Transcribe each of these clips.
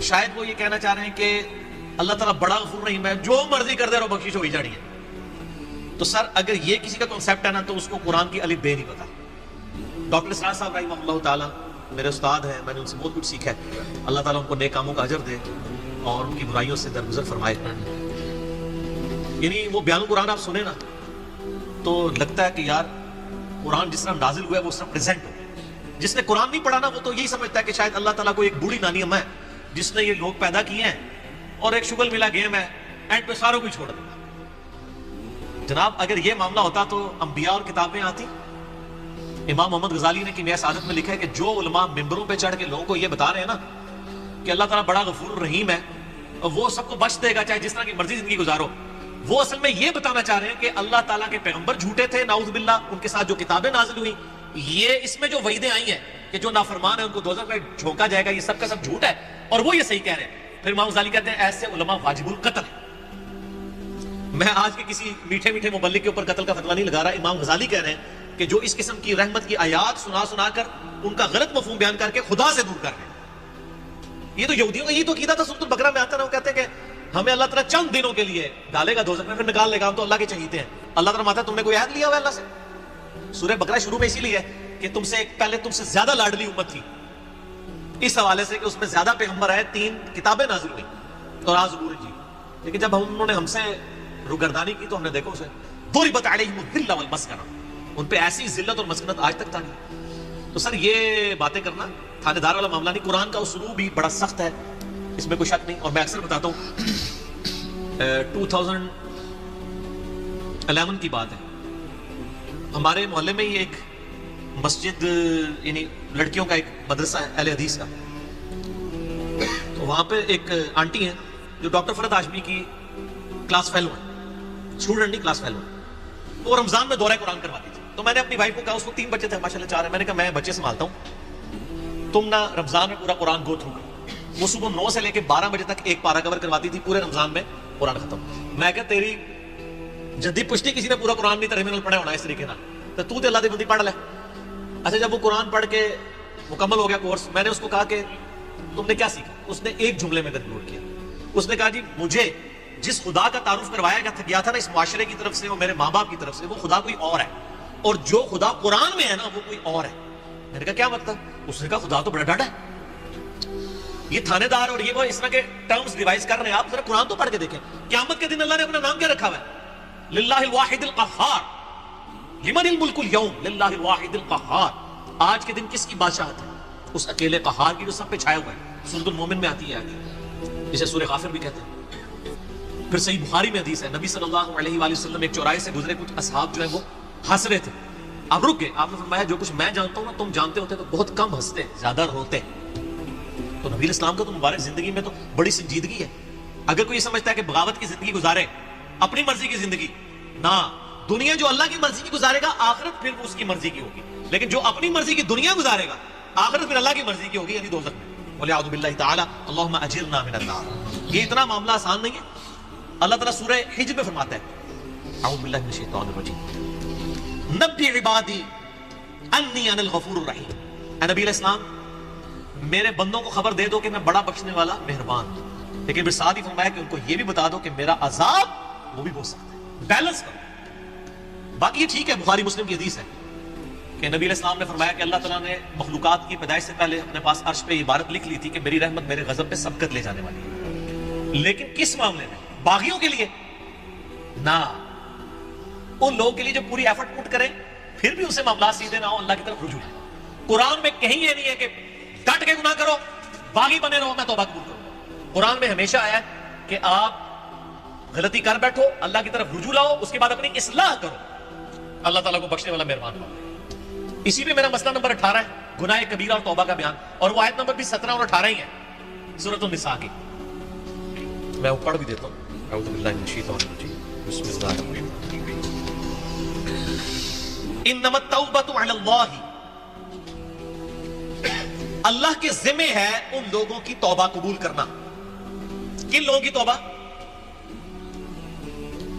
شاید وہ یہ کہنا چاہ رہے ہیں کہ اللہ تعالیٰ بڑا غفور رحیم ہے، جو مرضی کر دے رہو بخشش ہو ہی جانی ہے. تو سر اگر یہ کسی کا کنسیپٹ ہے نا تو اس کو قرآن کی الف بے نہیں پتا. ڈاکٹر اسرار صاحب رحمہ اللہ تعالیٰ میرے استاد ہیں، میں نے ان سے بہت کچھ سیکھا ہے. اللہ تعالیٰ ان کو نیک کاموں کا اجر دے اور ان کی برائیوں سے درگزر فرمائے. یعنی وہ بیان قرآن آپ سنیں نا تو لگتا ہے کہ یار قرآن جس طرح نازل ہوا ہے وہ اس طرح پریزنٹ ہو. جس نے قرآن نہیں پڑھا نا وہ تو یہی سمجھتا ہے کہ شاید اللہ تعالیٰ کو ایک بوڑھی نانی اماں ہے جس نے یہ لوگ پیدا کیے ہیں اور ایک شغل ملا گیم ہے، اینڈ پہ ساروں کو چھوڑ دیا. جناب اگر یہ معاملہ ہوتا تو انبیاء اور کتابیں آتی. امام محمد غزالی نے کیمیا سعادت میں لکھا ہے کہ جو علماء ممبروں پہ چڑھ کے لوگوں کو یہ بتا رہے ہیں نا کہ اللہ تعالیٰ بڑا غفور الرحیم ہے اور وہ سب کو بخش دے گا چاہے جس طرح کی مرضی زندگی گزارو، وہ اصل میں یہ بتانا چاہ رہے ہیں کہ اللہ تعالیٰ کے پیغمبر جھوٹے تھے نعوذ باللہ، ان کے ساتھ جو کتابیں نازل ہوئی یہ اس میں جو وعیدیں آئی ہیں کہ جو نافرمان ہے ان کو دوزخ میں جھونکا جائے گا، یہ سب کا سب جھوٹ ہے اور وہ یہ صحیح کہہ رہے ہیں. پھر امام غزالی کہتے ہیں ایسے علماء واجب القتل. میں آج کے کسی میٹھے میٹھے مبلغ کے اوپر قتل کا فتویٰ نہیں لگا رہا. امام غزالی کہہ رہے ہیں کہ جو اس قسم کی رحمت کی آیات سنا سنا کر ان کا غلط مفہوم بیان کر کے خدا سے دور کر رہے ہیں. یہ تو یہودیوں کا یہ تو عقیدہ تھا. سورۃ البقرہ میں آتا ہے وہ کہتے ہیں کہ ہمیں اللہ تعالیٰ چند دنوں کے لیے ڈالے گا دوزخ میں پھر نکال لے گا، ہم تو اللہ کے چہیتے ہیں. اللہ تعالیٰ ماتا تم نے کوئی عہد لیا ہوا ہے اللہ سے؟ سورہ بقرہ شروع میں اسی لیے ہے کہ تم سے پہلے تم سے زیادہ لاڈلی امت تھی، اس حوالے سے کہ اس میں زیادہ پیغمبر آئے، 3 کتابیں نازل ہوئی توراۃ زبور انجیل. لیکن جب انہوں نے ہم سے روگردانی کی تو ہم نے دیکھو اسے ضربت علیہم الذلۃ والمسکنہ، ان پہ ایسی ذلت اور مسکنت آج تک تاری. تو سر یہ باتیں کرنا تھانے دار والا معاملہ نہیں. قرآن کا اسلوب بھی بڑا سخت ہے، اس میں کوئی شک نہیں. اور میں اکثر بتاتا ہوں 2011 کی بات ہے، ہمارے محلے میں ہی ایک مسجد یعنی لڑکیوں کا ایک مدرسہ ہے اہل حدیث کا. تو وہاں پہ ایک آنٹی ہیں جو ڈاکٹر فرحت ہاشمی کی کلاس فیلو ہیں، اسٹوڈنٹ نہیں کلاس فیلو ہیں. وہ رمضان میں دورہ قرآن کرواتی تھی. تو میں نے اپنی وائف کو کہا، اس کو 3 بچے تھے ماشاء اللہ 4 ہیں، میں نے کہا میں بچے سنبھالتا ہوں، تم نہ رمضان میں پورا قرآن گو تھرو کرو. وہ صبح 9 سے لے کے 12 بجے تک ایک پارہ کور کرواتی تھی، پورے رمضان میں قرآن ختم. میں کہا تیری جدی پشتی کسی نے پورا قرآن نہیں ترمیمل پڑھا ہونا اس طریقے نہ، تو اللہ دی بندی پڑھ لے. اچھا جب وہ قرآن پڑھ کے مکمل ہو گیا کورس، میں نے اس کو کہا کہ تم نے کیا سیکھا؟ اس نے ایک جملے میں کنکلوڈ کیا. اس نے کہا جی مجھے جس خدا کا تعارف کروایا گیا تھا نا اس معاشرے کی طرف سے اور میرے ماں باپ کی طرف سے، وہ خدا کوئی اور ہے، اور جو خدا قرآن میں ہے نا وہ کوئی اور ہے. میں نے کہا کیا مطلب؟ اس نے کہا خدا تو بڑا ڈاڈا ہے. یہ تھانے دار اور یہ وہ اس طرح کے ٹرمز ریوائز کر رہے ہیں. آپ ذرا قرآن تو پڑھ کے دیکھیں. قیامت کے دن اللہ نے اپنا نام کیا رکھا ہوا ہے؟ للہ الواحد القہار. لمن الملک اليوم للہ الواحد القہار. آج کے دن کس کی بادشاہت ہے؟ اس اکیلے قہار کی جو سب پہ چھایا ہوا ہے. سورۃ المومن میں آتی ہے آگے، جسے سورہ غافر بھی کہتے ہیں. پھر صحیح بخاری میں حدیث ہے، نبی صلی اللہ علیہ وآلہ وسلم ایک چوراہے سے گزرے، کچھ اصحاب جو ہیں وہ ہنس رہے تھے. آپ رک گئے، آپ نے فرمایا جو کچھ میں جانتا ہوں نا تم جانتے ہوتے تو بہت کم ہنستے زیادہ روتے. تو نبی اسلام کا تو مبارک زندگی میں تو بڑی سنجیدگی ہے. اگر کوئی یہ سمجھتا ہے کہ بغاوت کی زندگی گزارے، اپنی مرضی کی زندگی، نہ دنیا جو اللہ کی مرضی کی گزارے گا آخرت پھر وہ اس کی مرضی کی ہوگی. لیکن جو اپنی مرضی کی دنیا گزارے گا آخرت پھر اللہ کی مرضی کی ہوگی، یعنی دوزخ میں. وَلِعَوْذُ بِاللَّهِ تَعَالَى اللَّهُمَّ أَجِرْنَا مِنَ النَّارِ. یہ اتنا معاملہ آسان نہیں ہے. اللہ تعالیٰ سورہ حجر میں فرماتا ہے اعوذ باللہ من الشیطان الرجیم نبی عبادی انی انا الغفور الرحیم. اے نبی علیہ السلام میرے بندوں کو خبر دے دو کہ میں بڑا بخشنے والا مہربان ہوں. لیکن پھر ساتھ ہی فرمایا کہ ان کو یہ بھی بتا دو کہ میرا عذاب وہ بھی بہت سخت ہے. بیلنس کرو. باقی یہ ٹھیک ہے، بخاری مسلم کی حدیث ہے کہ نبی علیہ السلام نے فرمایا کہ اللہ تعالیٰ نے مخلوقات کی پیدائش سے پہلے اپنے پاس عرش پہ عبارت لکھ لی تھی کہ میری رحمت میرے غضب پہ سبقت لے جانے والی ہے. لیکن کس معاملے میں؟ باغیوں کے لیے نہ، ان لوگوں کے لیے جو پوری ایفرٹ پٹ کریں پھر بھی اسے معاملات سیدھے نہ ہو، اللہ کی طرف رجوع ہے. قرآن میں کہیں یہ نہیں ہے کہ ڈٹ کے گناہ کرو باغی بنے رہو میں توبہ قبول کروں. قرآن میں ہمیشہ آیا ہے کہ آپ غلطی کر بیٹھو، اللہ کی طرف رجوع لاؤ، اس کے بعد اپنی اصلاح کرو، اللہ تعالیٰ کو بخشنے والا مہربان ہو. اسی میں میرا مسئلہ نمبر 18 ہے، گناہ کبیرہ اور توبہ کا بیان، اور وہ آیت نمبر بھی 17 اور 18 ہی ہے سورۃ النساء کی. میں وہ پڑھ بھی دیتا ہوں. اعوذ باللہ من الشیطان الرجیم بسم اللہ الرحمن الرحیم. انما التوبۃ علی اللہ، اللہ کے ذمہ ہے ان لوگوں کی توبہ قبول کرنا. کن لوگوں کی توبہ؟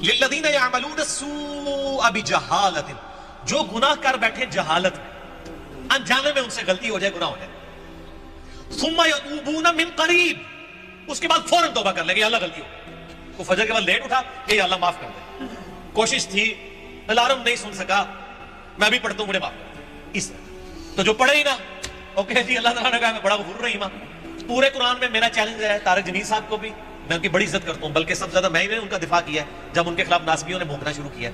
للذین یعملون السوء بجہالۃ، جو گناہ کر بیٹھے جہالت میں، انجانے میں ان سے غلطی ہو جائے، گناہ ہو جائے. ثم یتوبون من قریب، اس کے بعد فوراً توبہ کر لے کہ اللہ غلطی ہو گئی. وہ فجر کے بعد لیٹ اٹھا کہ اللہ معاف کر دے, کوشش تھی, الارم نہیں سن سکا, میں بھی پڑھتا ہوں مجھے معاف کر دے. اس طرح تو جو پڑھے ہی نا اوکے جی, اللہ تعالیٰ نے کہا میں بڑا غفور رحیم ہوں. پورے قرآن میں میرا چیلنج ہے طارق جمیل صاحب کو بھی, میں ان کی بڑی عزت کرتا ہوں, بلکہ سب سے زیادہ میں نے ان کا دفاع کیا ہے جب ان کے خلاف ناسبیوں نے بھونکنا شروع کیا.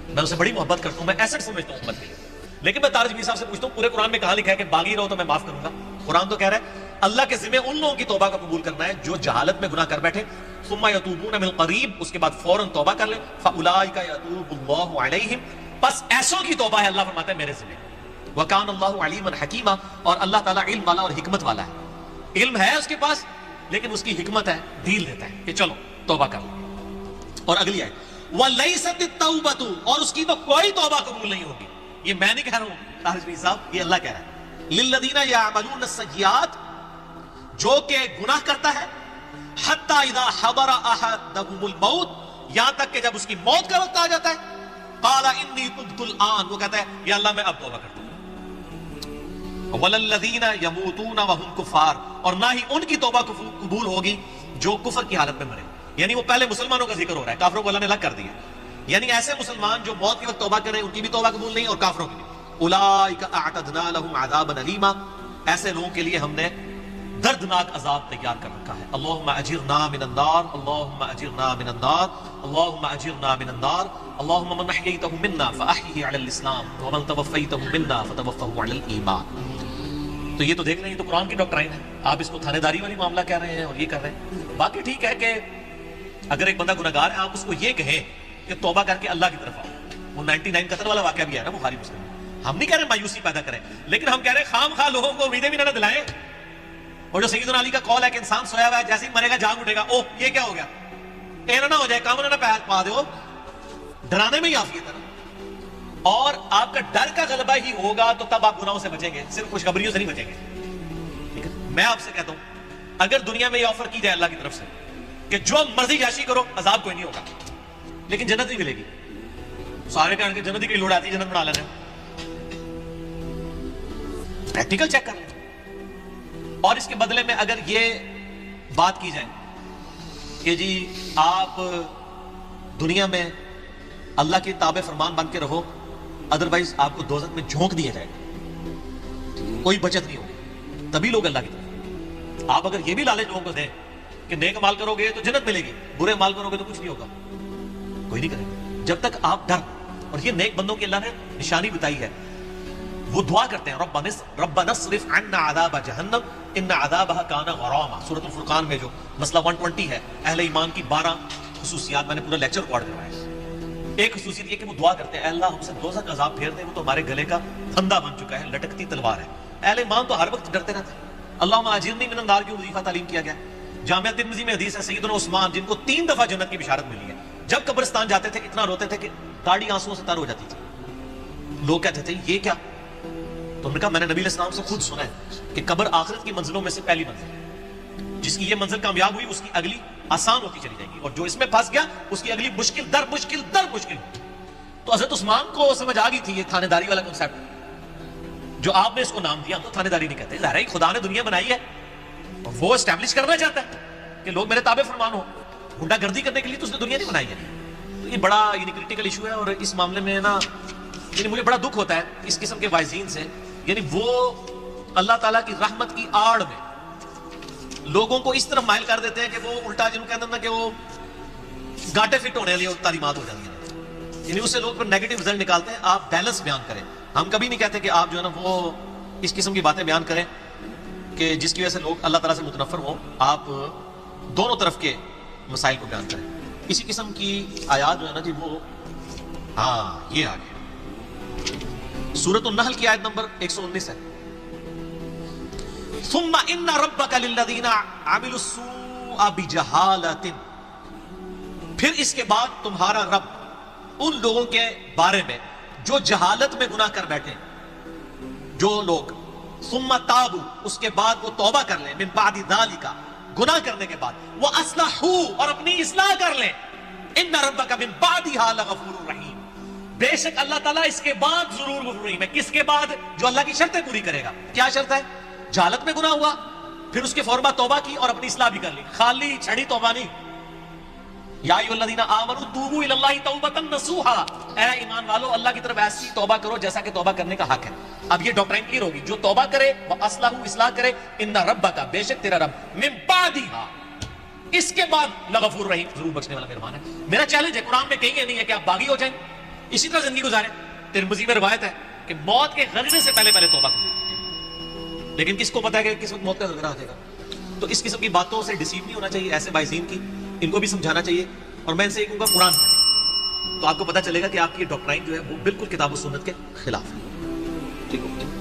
میں اسے بڑی محبت کرتا ہوں, میں ایسٹ سمجھتا ہوں امت کے لیے. لیکن میں طارق جمیل صاحب سے پوچھتا ہوں پورے قرآن میں کہاں لکھا ہے کہ باغی رہو تو میں معاف کروں گا؟ قرآن تو کہہ رہا ہے اللہ کے ذمہ ان لوگوں کی توبہ کا قبول کرنا ہے جو جہالت میں گناہ کر بیٹھے, ثم یتوبون من قریب, اس کے بعد فوراً توبہ کر لیں, فاولئک یتوب اللہ علیہم, بس ایسوں کی توبہ ہے اللہ فرماتا ہے میرے ذمہ. وکان اللہ علیما حکیما, اور اللہ تعالیٰ علم والا اور حکمت والا ہے. علم ہے اس کے پاس لیکن اس کی حکمت ہے, ڈھیل دیتا ہے کہ چلو توبہ کر لو. اور اگلی آیت وَلَيْسَتِ التَّوْبَةُ, اور اس کی تو کوئی توبہ قبول نہیں ہوگی. یہ میں نہیں کہہ رہا ہوں طارق جمیل صاحب, یہ اللہ کہہ رہا ہے. لِلَّذِينَ يَعْمَلُونَ السَّيِّئَاتِ, جو کہ گناہ کرتا ہے, حَتَّى إِذَا حَضَرَ أَحَدَهُمُ الْمَوْتُ, یہاں تک کہ جب اس کی موت کا وقت آ جاتا ہے, قَالَ إِنِّي تُبْتُ الْآنَ, وہ کہتا ہے یا اللہ میں اب توبہ کرتا ہوں. وَلَلَّذِينَ يَمُوتُونَ وَهُمْ كُفَّارٌ, اور نہ ہی ان کی توبہ قبول ہوگی جو کفر کی حالت میں مرے. یعنی وہ پہلے مسلمانوں کا ذکر ہو رہا ہے, کافروں کو اللہ نے الگ کر دیا. یعنی ایسے مسلمان جو موت کے وقت توبہ کریں ان کی بھی توبہ قبول نہیں, اور کافروں کی بھی. اولئک اعتدنا لهم عذابا الیما, ایسے لوگوں کے لیے ہم نے دردناک عذاب تیار کر رکھا ہے. اللہم اجرنا من النار, اللہم اجرنا من النار, اللہم اجرنا من النار, اللہم من احییتہ منا فاحیہ علی الاسلام ومن توفیتہ منا فتوفہ علی الایمان. تو یہ تو دیکھ رہے ہیں, یہ تو قرآن کی ڈاکٹرائن ہے. آپ اس کو تھانے داری والی معاملہ کہہ رہے ہیں اور یہ کر رہے ہیں. باقی ٹھیک ہے کہ اگر ایک بندہ گناہگار ہے آپ اس کو یہ کہیں کہ توبہ کر کے اللہ کی طرف آؤ. وہ 99 قتل والا واقعہ بھی ہے نا بخاری مسلم. ہم نہیں کہہ رہے مایوسی پیدا کریں, لیکن ہم کہہ رہے خام خواہ لوگوں کو امیدیں بھی نہ دلائیں. اور جو سیدنا علی کا قول ہے کہ انسان سویا ہوا ہے, جیسے ہی مرے گا جاگ اٹھے گا, اوہ یہ کیا ہو گیا, اینا نہ ہو جائے, کام نہ پیر پا دو, ڈرانے میں ہی عافیت ہے نا. اور آپ کا ڈر کا غلبہ ہی ہوگا تو تب آپ گناہوں سے بچیں گے, صرف خوشخبریوں سے نہیں بچیں گے. ٹھیک ہے, میں آپ سے کہتا ہوں اگر دنیا میں یہ آفر کی جائے اللہ کی طرف سے کہ جو مرضی جاشی کرو عذاب کوئی نہیں ہوگا لیکن جنت نہیں ملے گی, سارے کہنے کہ جنت کی لوڑ آتی ہے, جنت بنا لینا, پریکٹیکل چیک کر لیں. اور اس کے بدلے میں اگر یہ بات کی جائے کہ جی آپ دنیا میں اللہ کے تابع فرمان بن کے رہو, ادروائز آپ کو دوزخ میں جھونک دیا جائے گا, کوئی بچت نہیں ہوگی, تبھی لوگ اللہ کی طرف. آپ اگر یہ بھی لالچ لوگوں کو دیں کہ نیک مال کرو گے تو جنت ملے گی, برے مال کرو گے تو کچھ نہیں ہوگا, کوئی نہیں کرے گا. جب تک آپ ڈر, اور یہ نیک بندوں کی اللہ نے نشانی بتائی ہے, وہ دعا کرتے ہیں ربنا اصرف عنا عذاب جہنم ان عذابها کان غراما. سورۃ الفرقان میں جو مسئلہ 120 ہے, اہل ایمان کی 12 خصوصیات, میں نے پورا لیکچر ریکارڈ کروایا ہے. ایک خصوصیت یہ کہ وہ دعا کرتے ہیں اے اللہ ہم سے دوزخ کا عذاب پھیر دے, وہ تو ہمارے گلے کا پھندا بن چکا ہے, لٹکتی تلوار ہے. اہل ایمان تو ہر وقت ڈرتے رہتے ہیں. اللہم اجرنی من النار کی وظیفہ تعلیم کیا گیا. جامعہ ترمذی میں حدیث ہے سیدنا عثمان جن کو 3 دفعہ جنت کی بشارت ملی ہے, جب قبرستان جاتے تھے اتنا روتے تھے کہ داڑھی آنسوؤں سے تر ہو جاتی تھی. لوگ کہتے تھے یہ کیا, تو انہوں نے کہا میں نے نبی علیہ السلام سے خود سنا ہے کہ قبر آخرت کی منزلوں میں سے پہلی منزل ہے, جس کی یہ منزل کامیاب ہوئی اس کی اگلی آسان ہوتی چلی جائے گی, اور جو اس میں پھنس گیا اس کی اگلی مشکل در مشکل در مشکل. تو حضرت عثمان کو سمجھ آ گئی تھی یہ تھانے داری والا کنسیپٹ, جو آپ نے اس کو نام دیا, ہم تو تھانے داری نہیں کہتے. ظاہر ہے خدا نے دنیا بنائی ہے اور وہ اسٹیبلش کرنا چاہتا ہے کہ لوگ میرے تابع فرمان ہو, گنڈا گردی کرنے کے لیے تو اس نے دنیا نہیں بنائی ہے. تو یہ بڑا کریٹیکل ایشو ہے, اور اس معاملے میں نا مجھے بڑا دکھ ہوتا ہے اس قسم کے وائزین سے. یعنی وہ اللہ تعالیٰ کی رحمت کی آڑ میں لوگوں کو اس طرح مائل کر دیتے ہیں کہ وہ الٹا جن کو کہتے ہیں نا کہ وہ گاٹے فٹ ہونے والی تعلیمات ہو جاتی ہیں, یعنی اس سے لوگ پھر نیگیٹو رزلٹ نکالتے ہیں. آپ بیلنس بیان کریں, ہم کبھی نہیں کہتے کہ آپ جو ہے نا وہ اس قسم کی باتیں بیان کریں کہ جس کی وجہ سے لوگ اللہ تعالیٰ سے متنفر ہوں. آپ دونوں طرف کے مسائل کو بیان کریں. اسی قسم کی آیات جو ہے نا جی وہ یہ آگے سورۃ النحل کی آیت نمبر 119 ہے. ثم ان ربک للذین عملوا السوء بجہالۃ, پھر اس کے بعد تمہارا رب ان لوگوں کے بارے میں جو جہالت میں گناہ کر بیٹھے, جو لوگ ثم تابوا, اس کے بعد وہ توبہ کر لیں, من بعد ذالک, گناہ کرنے کے بعد, واصلحوا, اور اپنی اصلاح کر لیں, ان ربک من بعدها لغفور رحیم, بے شک اللہ تعالیٰ اس کے بعد ضرور غفور رحیم ہے. کس کے بعد؟ جو اللہ کی شرطیں پوری کرے گا. کیا شرط ہے؟ جہالت میں گناہ ہوا, پھر اس کے فوراً بعد توبہ کی اور اپنی اصلاح بھی کر لی. خالی چھڑی توبہ نہیں. یا ایھا الذین آمنوا توبوا الی اللہ توبۃ نصوحا, اے ایمان والو اللہ کی طرف ایسی توبہ کرو جیسا کہ توبہ کرنے کا حق ہے. اب یہ ڈاکٹرائن کلیئر ہوگی, جو توبہ کرے وہ اصلاح کرے, ان ربک, بے شک تیرا رب, من بعدھا, اس کے بعد لغفور رحیم, ضرور بخشنے والا مہربان ہے. میرا چیلنج ہے, قرآن میں کہیں یہ نہیں ہے کہ آپ باغی ہو جائیں اسی طرح زندگی گزاریں. ترمذی میں روایت ہے کہ موت کے غرغرے سے پہلے توبہ کرو, لیکن کس کو پتا ہے کہ کس وقت موت کا غرغرہ آ جائے گا. تو اس قسم کی باتوں سے ڈسیو نہیں ہونا چاہیے, ایسے باعثین کی ان کو بھی سمجھانا چاہیے. اور میں ان سے کہوں گا قرآن پڑھیں, تو آپ کو پتا چلے گا کہ آپ کی ڈاکٹرائن جو ہے وہ بالکل کتاب و سنت کے خلاف ہے. ٹھیک ہے.